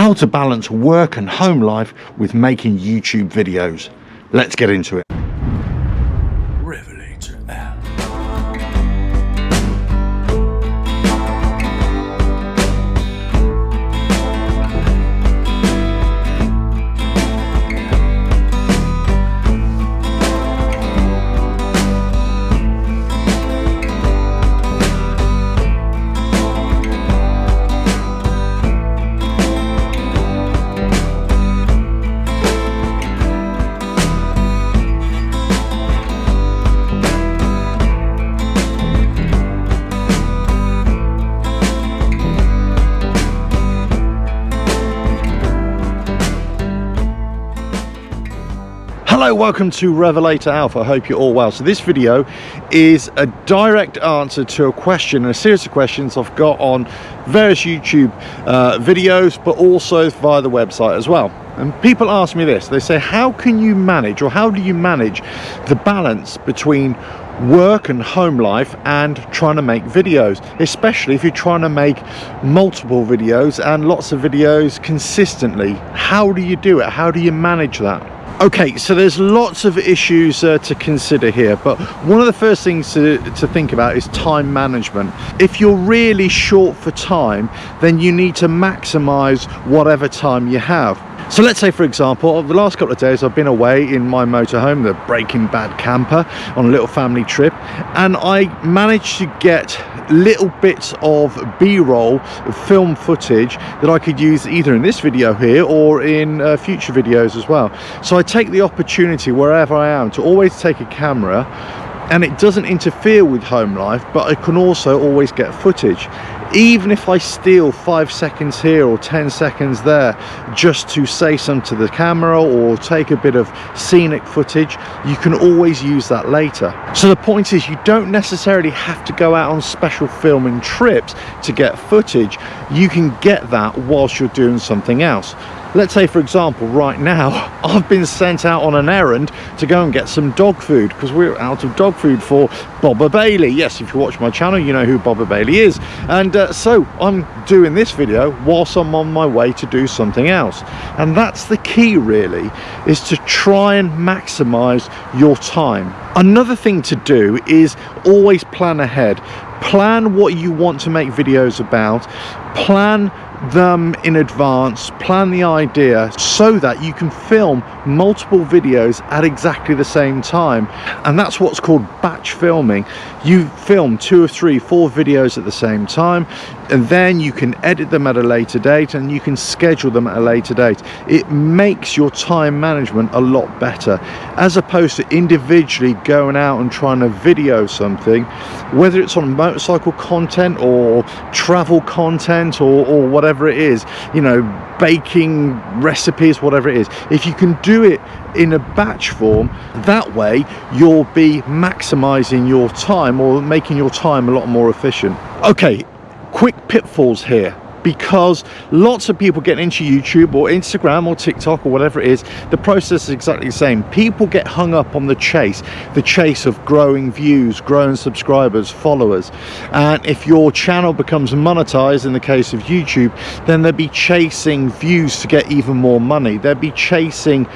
how to balance work and home life with making YouTube videos. Let's get into it. RevelatorAlf. Hello, welcome to RevelatorAlf. I hope you're all well. So this video is a direct answer to a question, a series of questions I've got on various YouTube videos, but also via the website as well. And people ask me this, they say, how can you manage, or how do you manage the balance between work and home life and trying to make videos, especially if you're trying to make multiple videos and lots of videos consistently? How do you do it? How do you manage that? Okay, so there's lots of issues to consider here, but one of the first things to think about is time management. If you're really short for time, then you need to maximize whatever time you have. So let's say, for example, the last couple of days I've been away in my motorhome, the Breaking Bad camper, on a little family trip, and I managed to get little bits of B-roll film footage that I could use either in this video here or in future videos as well. So I take the opportunity wherever I am to always take a camera, and it doesn't interfere with home life, but I can also always get footage. Even if I steal 5 seconds here or 10 seconds there just to say something to the camera or take a bit of scenic footage, you can always use that later. So the point is, you don't necessarily have to go out on special filming trips to get footage. You can get that whilst you're doing something else. Let's say, for example, right now I've been sent out on an errand to go and get some dog food because we're out of dog food for Bobber Bailey. Yes, if you watch my channel, you know who Bobber Bailey is. And so I'm doing this video whilst I'm on my way to do something else. And that's the key, really, is to try and maximize your time. Another thing to do is always plan ahead. Plan what you want to make videos about. Plan them in advance, plan the idea so that you can film multiple videos at exactly the same time. And that's what's called batch filming. You film 2 or 3, 4 videos at the same time, and then you can edit them at a later date and you can schedule them at a later date. It makes your time management a lot better, as opposed to individually going out and trying to video something, whether it's on motorcycle content or travel content or whatever it is, you know, baking recipes, whatever it is. If you can do it in a batch form, that way you'll be maximizing your time or making your time a lot more efficient. Okay, quick pitfalls here, because lots of people get into YouTube or Instagram or TikTok or whatever it is, the process is exactly the same. People get hung up on the chase of growing views, growing subscribers, followers. And if your channel becomes monetized, in the case of YouTube, then they'll be chasing views to get even more money. They'll be chasing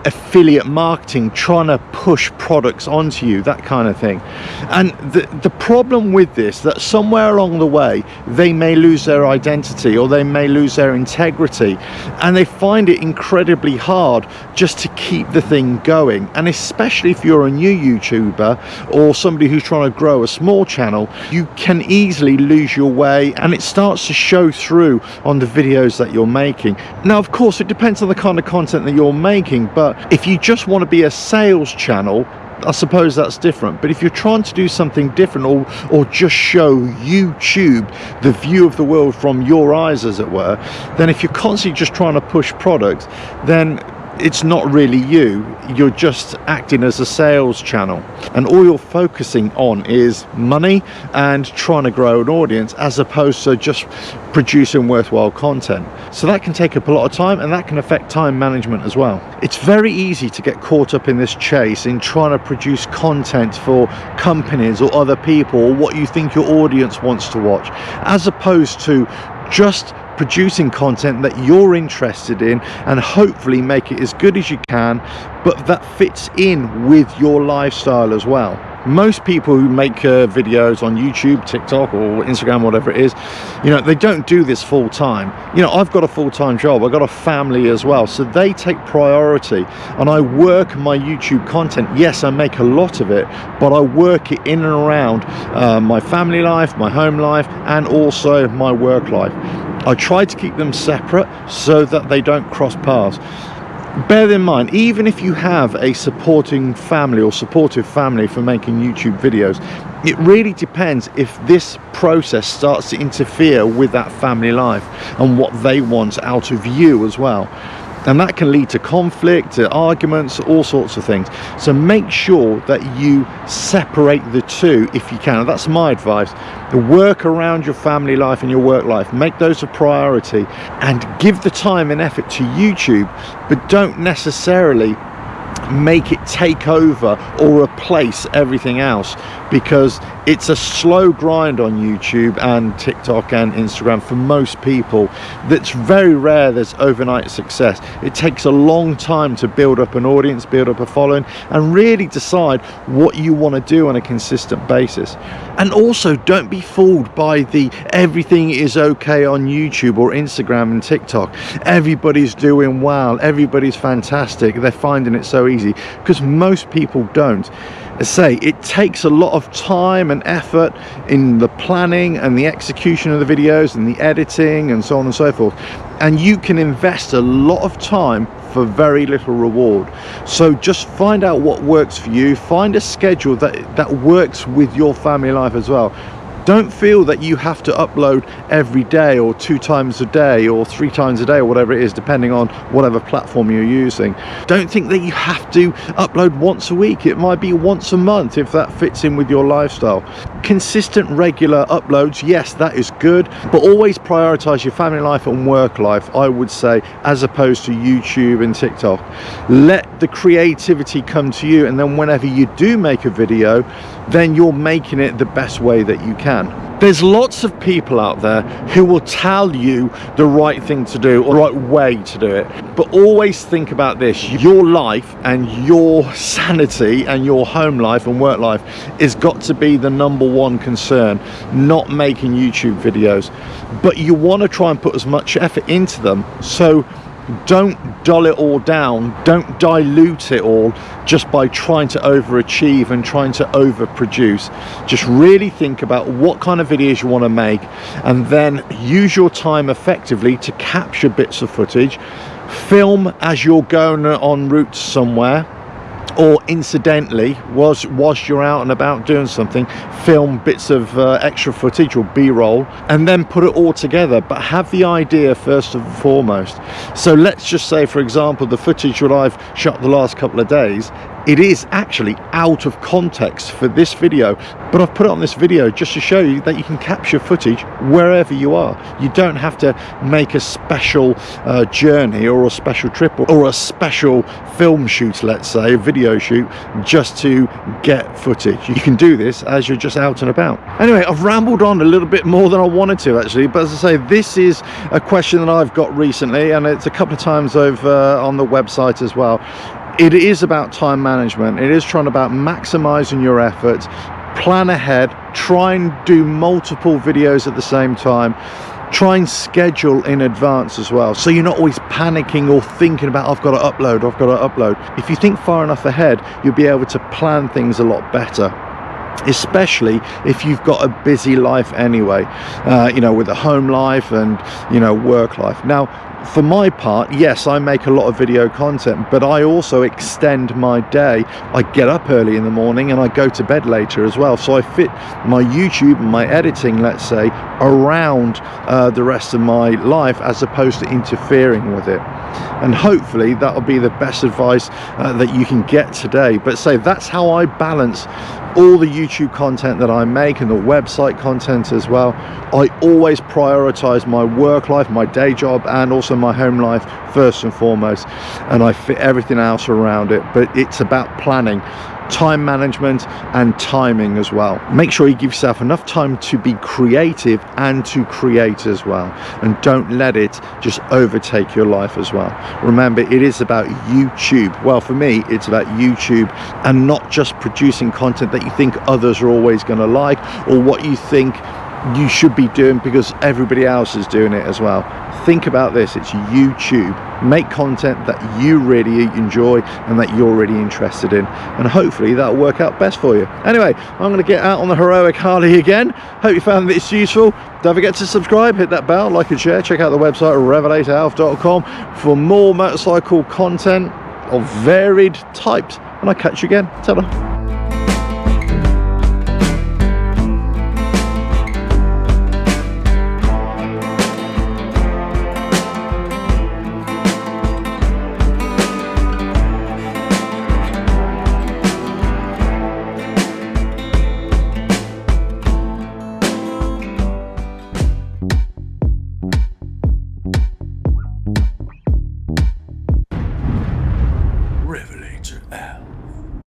affiliate marketing, trying to push products onto you, that kind of thing. And the problem with this, that somewhere along the way they may lose their identity or they may lose their integrity, and they find it incredibly hard just to keep the thing going. And especially if you're a new YouTuber or somebody who's trying to grow a small channel, you can easily lose your way, and it starts to show through on the videos that you're making. Now, of course, it depends on the kind of content that you're making, but if you just want to be a sales channel, I suppose that's different. But if you're trying to do something different, or just show YouTube the view of the world from your eyes, as it were, then if you're constantly just trying to push products, then it's not really you. You're just acting as a sales channel, and all you're focusing on is money and trying to grow an audience, as opposed to just producing worthwhile content. So that can take up a lot of time, and that can affect time management as well. It's very easy to get caught up in this chase in trying to produce content for companies or other people, or what you think your audience wants to watch, as opposed to just producing content that you're interested in, and hopefully make it as good as you can, but that fits in with your lifestyle as well. Most people who make videos on YouTube, TikTok or Instagram, whatever it is, you know, they don't do this full time. You know, I've got a full-time job, I've got a family as well, so they take priority, and I work my YouTube content. Yes, I make a lot of it, but I work it in and around my family life, my home life, and also my work life. I try to keep them separate so that they don't cross paths. Bear in mind, even if you have a supporting family or supportive family for making YouTube videos, it really depends if this process starts to interfere with that family life and what they want out of you as well. And that can lead to conflict, to arguments, all sorts of things. So make sure that you separate the two if you can. That's my advice. Work around your family life and your work life. Make those a priority and give the time and effort to YouTube, but don't necessarily make it take over or replace everything else, because it's a slow grind on YouTube and TikTok and Instagram for most people. That's very rare there's overnight success. It takes a long time to build up an audience, build up a following, and really decide what you want to do on a consistent basis. And also, don't be fooled by the everything is okay on YouTube or Instagram and TikTok. Everybody's doing well, everybody's fantastic, they're finding it so easy, because most people don't. Say it takes a lot of time and effort in the planning and the execution of the videos and the editing and so on and so forth, and you can invest a lot of time for very little reward. So just find out what works for you, find a schedule that works with your family life as well. Don't feel that you have to upload every day or 2 times a day or 3 times a day or whatever it is, depending on whatever platform you're using. Don't think that you have to upload once a week. It might be once a month if that fits in with your lifestyle. Consistent, regular uploads, yes, that is good, but always prioritize your family life and work life, I would say, as opposed to YouTube and TikTok. Let the creativity come to you, and then whenever you do make a video, then you're making it the best way that you can. There's lots of people out there who will tell you the right thing to do or the right way to do it, but always think about this: your life and your sanity and your home life and work life is got to be the #1 concern, not making YouTube videos. But you want to try and put as much effort into them, so don't dull it all down, don't dilute it all just by trying to overachieve and trying to overproduce. Just really think about what kind of videos you want to make, and then use your time effectively to capture bits of footage, film as you're going en route somewhere, or incidentally, whilst you're out and about doing something, film bits of extra footage or B-roll, and then put it all together. But have the idea first and foremost. So let's just say, for example, the footage that I've shot the last couple of days, it is actually out of context for this video, but I've put it on this video just to show you that you can capture footage wherever you are. You don't have to make a special journey or a special trip or a special film shoot, let's say, a video shoot, just to get footage. You can do this as you're just out and about. Anyway, I've rambled on a little bit more than I wanted to actually, but as I say, this is a question that I've got recently, and it's a couple of times over on the website as well. It is about time management. It is trying about maximizing your efforts, plan ahead, try and do multiple videos at the same time, try and schedule in advance as well, so you're not always panicking or thinking about, I've got to upload. If you think far enough ahead, you'll be able to plan things a lot better, especially if you've got a busy life anyway, you know, with a home life and, you know, work life. Now, for my part, yes, I make a lot of video content, but I also extend my day. I get up early in the morning and I go to bed later as well, so I fit my YouTube and my editing, let's say, around the rest of my life as opposed to interfering with it. And hopefully that'll be the best advice that you can get today. But say that's how I balance all the YouTube content that I make and the website content as well. I always prioritize my work life, my day job, and also my home life first and foremost, and I fit everything else around it. But it's about planning. time management and timing as well. Make sure you give yourself enough time to be creative and to create as well, and don't let it just overtake your life as well. Remember, it is about YouTube. Well, for me, it's about YouTube, and not just producing content that you think others are always going to like, or what you think you should be doing because everybody else is doing it as well. Think about this, it's YouTube. Make content that you really enjoy and that you're really interested in, and hopefully that'll work out best for you. Anyway, I'm going to get out on the heroic Harley again. Hope you found this useful. Don't forget to subscribe, hit that bell, like and share. Check out the website RevelatorAlf.com for more motorcycle content of varied types, and I'll catch you again. Ta-da.